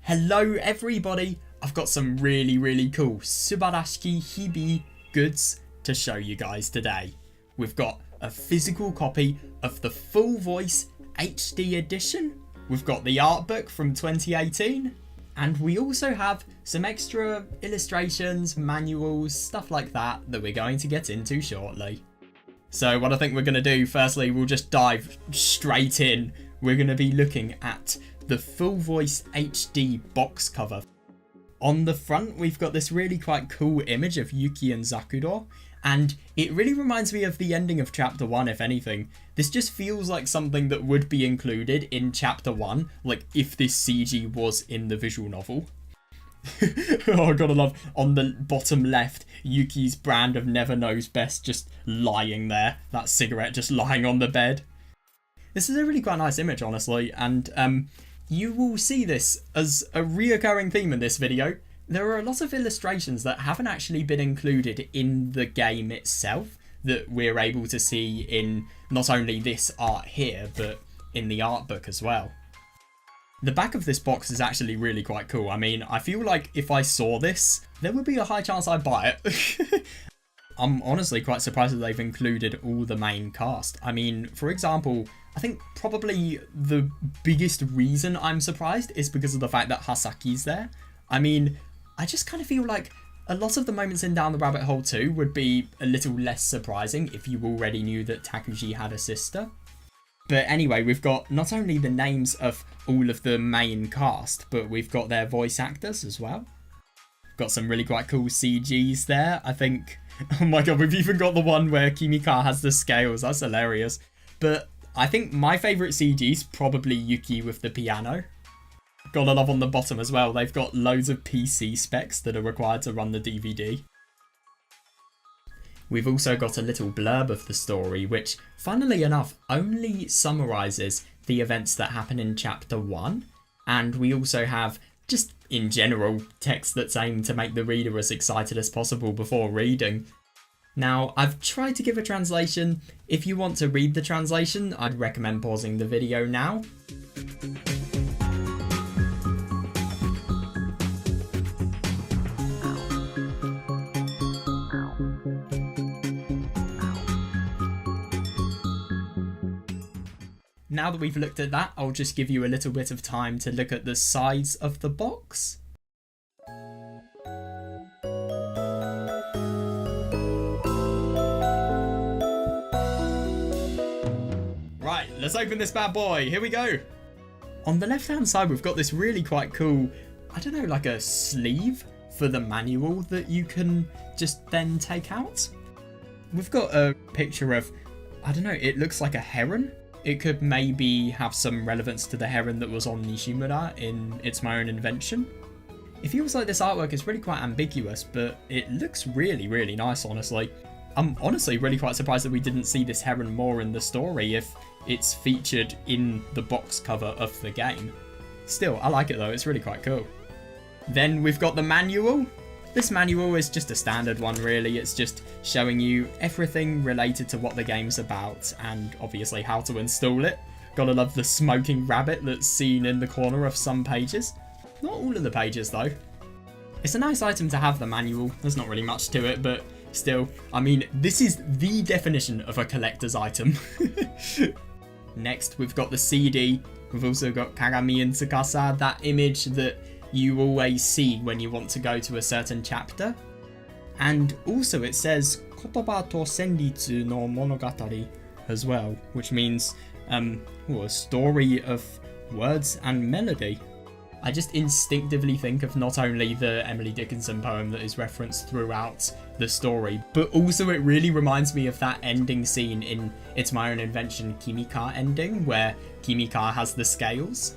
Hello everybody, I've got some really cool Subarashiki Hibi goods to show you guys today. We've got a physical copy of the full voice HD edition, we've got the art book from 2018, and we also have some extra illustrations, manuals, stuff like that we're going to get into shortly. So what I think we're going to do, firstly, we'll just dive straight in. We're going to be looking at the full voice HD box cover. On the front, we've got this really quite cool image of Yuki and Zakuro, and it really reminds me of the ending of chapter 1, if anything. This just feels like something that would be included in chapter 1, like if this CG was in the visual novel. Oh, gotta love, on the bottom left, Yuki's brand of Never Knows Best just lying there. That cigarette just lying on the bed. This is a really quite nice image, honestly, and you will see this as a reoccurring theme in this video. There are a lot of illustrations that haven't actually been included in the game itself that we're able to see in not only this art here, but in the art book as well. The back of this box is actually really quite cool. I mean, I feel like if I saw this, there would be a high chance I'd buy it. I'm honestly quite surprised that they've included all the main cast. I mean, for example, I think probably the biggest reason I'm surprised is because of the fact that Hasaki's there. I mean, I just kind of feel like a lot of the moments in Down the Rabbit Hole 2 would be a little less surprising if you already knew that Takuji had a sister. But anyway, we've got not only the names of all of the main cast, but we've got their voice actors as well. Got some really quite cool CGs there. I think, oh my god, we've even got the one where Kimika has the scales. That's hilarious. But I think my favourite CG is probably Yuki with the piano. Gotta love on the bottom as well, they've got loads of PC specs that are required to run the DVD. We've also got a little blurb of the story, which, funnily enough, only summarises the events that happen in chapter 1. And we also have, just in general, text that's aimed to make the reader as excited as possible before reading. Now, I've tried to give a translation. If you want to read the translation, I'd recommend pausing the video now. Now that we've looked at that, I'll just give you a little bit of time to look at the sides of the box. Right, let's open this bad boy. Here we go. On the left hand side, we've got this really quite cool, I don't know, like a sleeve for the manual that you can just then take out. We've got a picture of, I don't know, it looks like a heron. It could maybe have some relevance to the heron that was on Nishimura in It's My Own Invention. It feels like this artwork is really quite ambiguous, but it looks really nice, honestly. I'm honestly really quite surprised that we didn't see this heron more in the story if it's featured in the box cover of the game. Still, I like it though, it's really quite cool. Then we've got the manual. This manual is just a standard one really, it's just showing you everything related to what the game's about and obviously how to install it. Gotta love the smoking rabbit that's seen in the corner of some pages. Not all of the pages though. It's a nice item to have, the manual, there's not really much to it, but still, I mean, this is the definition of a collector's item. Next, we've got the CD, we've also got Kagami and Tsukasa, that image that you always see when you want to go to a certain chapter. And also it says Kotoba to Senritsu no Monogatari as well, which means a story of words and melody. I just instinctively think of not only the Emily Dickinson poem that is referenced throughout the story, but also it really reminds me of that ending scene in It's My Own Invention Kimika ending, where Kimika has the scales.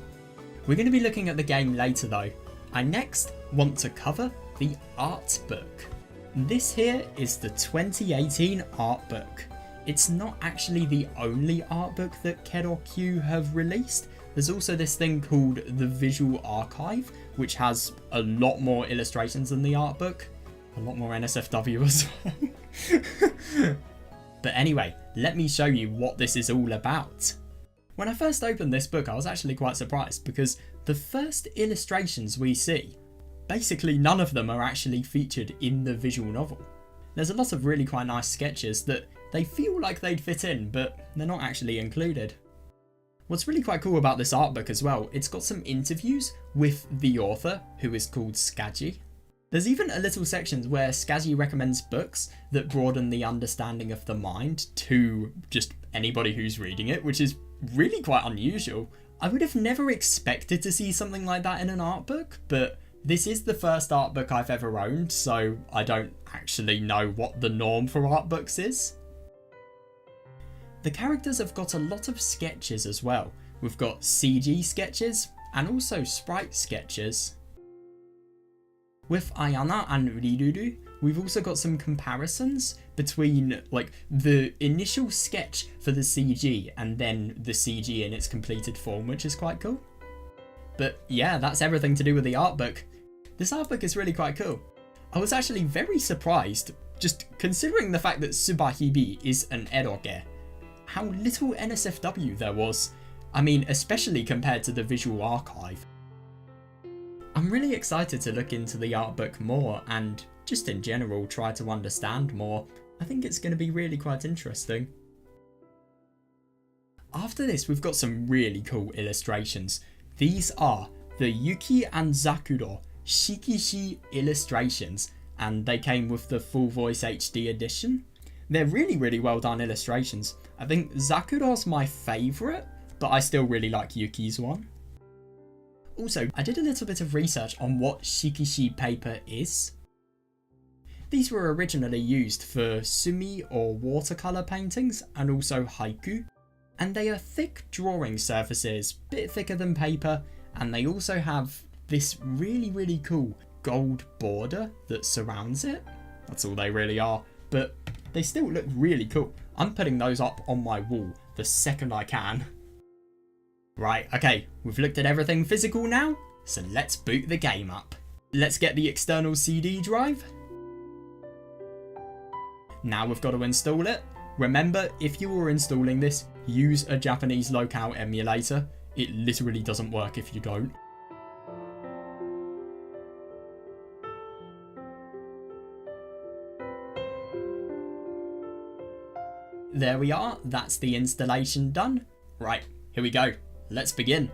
We're going to be looking at the game later though. I next want to cover the art book. This here is the 2018 art book. It's not actually the only art book that Kerokyu have released. There's also this thing called the Visual Archive, which has a lot more illustrations than the art book. A lot more NSFW as well. But anyway, let me show you what this is all about. When I first opened this book, I was actually quite surprised because the first illustrations we see, basically none of them are actually featured in the visual novel. There's a lot of really quite nice sketches that they feel like they'd fit in, but they're not actually included. What's really quite cool about this art book as well, it's got some interviews with the author, who is called Skaji. There's even a little section where Skaji recommends books that broaden the understanding of the mind to just anybody who's reading it, which is really quite unusual. I would have never expected to see something like that in an art book, but this is the first art book I've ever owned, so I don't actually know what the norm for art books is. The characters have got a lot of sketches as well. We've got CG sketches and also sprite sketches. With Ayana and Riruru, we've also got some comparisons between like the initial sketch for the CG and then the CG in its completed form, which is quite cool. But yeah, that's everything to do with the art book. This art book is really quite cool. I was actually very surprised, just considering the fact that Subarashiki Hibi is an eroge, how little NSFW there was. I mean, especially compared to the visual archive. I'm really excited to look into the art book more and just in general try to understand more. I think it's going to be really quite interesting. After this, we've got some really cool illustrations. These are the Yuki and Zakuro Shikishi illustrations, and they came with the full voice HD edition. They're really well done illustrations. I think Zakuro's my favourite, but I still really like Yuki's one. Also, I did a little bit of research on what Shikishi paper is. These were originally used for sumi or watercolour paintings and also haiku, and they are thick drawing surfaces, bit thicker than paper, and they also have this really cool gold border that surrounds it. That's all they really are, but they still look really cool. I'm putting those up on my wall the second I can. Right, okay, we've looked at everything physical now, so let's boot the game up. Let's get the external CD drive. Now we've got to install it. Remember, if you were installing this, use a Japanese locale emulator. It literally doesn't work if you don't. There we are, that's the installation done. Right, here we go. Let's begin.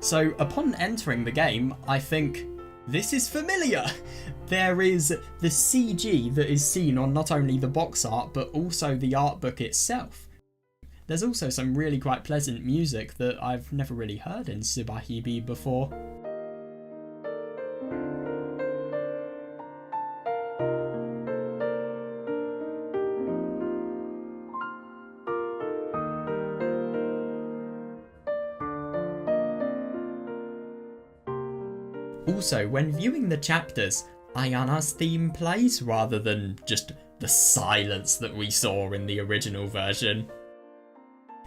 So upon entering the game, I think this is familiar. There is the CG that is seen on not only the box art but also the art book itself. There's also some really quite pleasant music that I've never really heard in Subarashiki Hibi before. Also, when viewing the chapters, Ayana's theme plays rather than just the silence that we saw in the original version.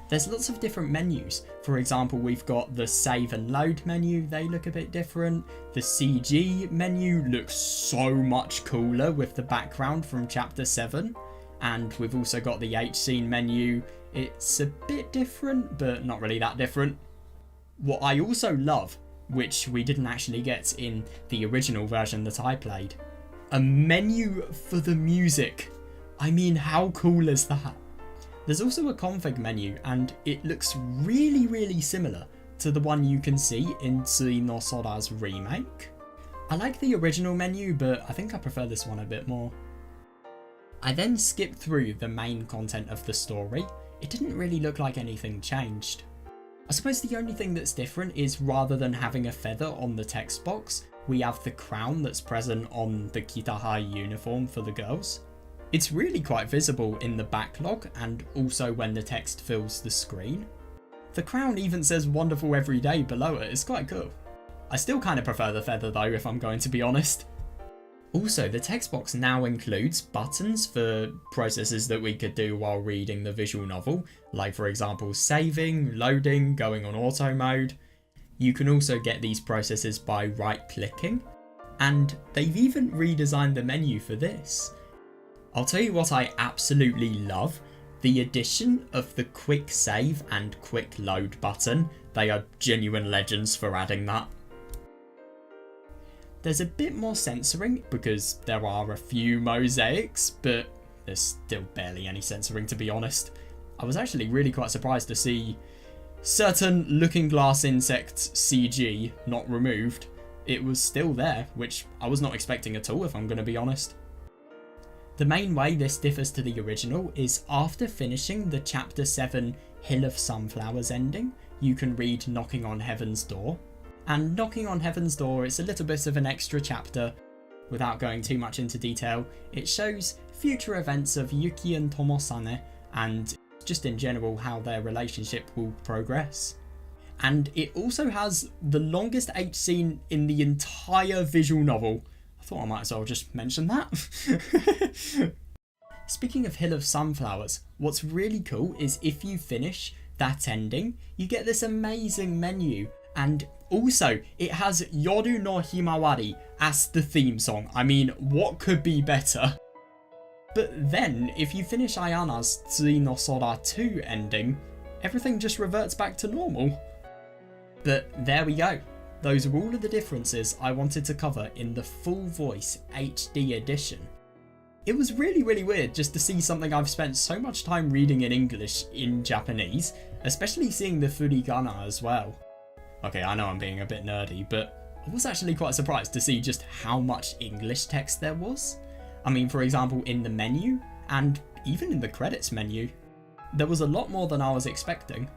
There's lots of different menus. For example, we've got the save and load menu, they look a bit different. The CG menu looks so much cooler with the background from chapter 7. And we've also got the H-scene menu. It's a bit different, but not really that different. What I also love, which we didn't actually get in the original version that I played, a menu for the music. I mean, how cool is that? There's also a config menu, and it looks really similar to the one you can see in Tsui no Sora's remake. I like the original menu, but I think I prefer this one a bit more. I then skipped through the main content of the story. It didn't really look like anything changed. I suppose the only thing that's different is rather than having a feather on the text box, we have the crown that's present on the Kitahai uniform for the girls. It's really quite visible in the backlog and also when the text fills the screen. The crown even says wonderful every day below it, it's quite cool. I still kind of prefer the feather though, if I'm going to be honest. Also, the text box now includes buttons for processes that we could do while reading the visual novel, like for example saving, loading, going on auto mode. You can also get these processes by right clicking, and they've even redesigned the menu for this. I'll tell you what I absolutely love, the addition of the quick save and quick load button. They are genuine legends for adding that. There's a bit more censoring because there are a few mosaics, but there's still barely any censoring, to be honest. I was actually really quite surprised to see certain looking glass insects CG not removed. It was still there, which I was not expecting at all, if I'm going to be honest. The main way this differs to the original is after finishing the Chapter 7 Hill of Sunflowers ending, you can read Knocking on Heaven's Door. And Knocking on Heaven's Door is a little bit of an extra chapter. Without going too much into detail, it shows future events of Yuki and Tomosane, and just in general how their relationship will progress. And it also has the longest H scene in the entire visual novel. I thought I might as well just mention that. Speaking of Hill of Sunflowers, what's really cool is if you finish that ending, you get this amazing menu, and also it has Yoru no Himawari as the theme song. I mean, what could be better? But then, if you finish Ayana's Tsui no Sora 2 ending, everything just reverts back to normal. But there we go. Those are all of the differences I wanted to cover in the full voice HD edition. It was really weird just to see something I've spent so much time reading in English in Japanese, especially seeing the furigana as well. Okay, I know I'm being a bit nerdy, but I was actually quite surprised to see just how much English text there was. I mean, for example, in the menu, and even in the credits menu, there was a lot more than I was expecting.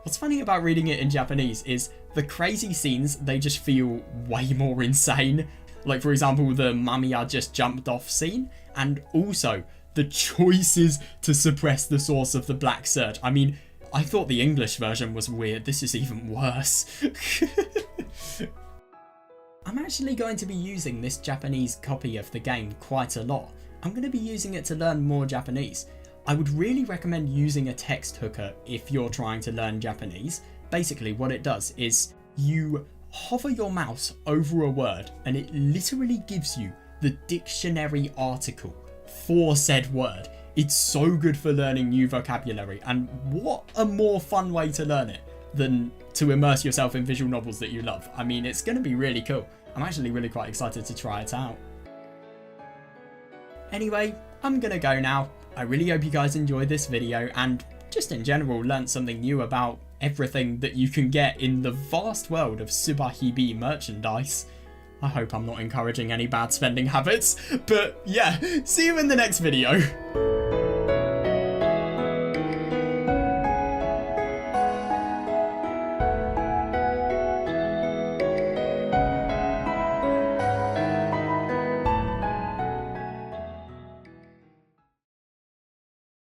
What's funny about reading it in Japanese is the crazy scenes, they just feel way more insane. Like, for example, the Mamiya just jumped off scene, and also the choices to suppress the source of the Black Surge. I mean, I thought the English version was weird. This is even worse. I'm actually going to be using this Japanese copy of the game quite a lot. I'm going to be using it to learn more Japanese. I would really recommend using a text hooker if you're trying to learn Japanese. Basically, what it does is you hover your mouse over a word and it literally gives you the dictionary article for said word. It's so good for learning new vocabulary, and what a more fun way to learn it than to immerse yourself in visual novels that you love. I mean, it's going to be really cool. I'm actually really quite excited to try it out. Anyway, I'm going to go now. I really hope you guys enjoyed this video and just in general learnt something new about everything that you can get in the vast world of Subarashiki Hibi merchandise. I hope I'm not encouraging any bad spending habits, but yeah, see you in the next video.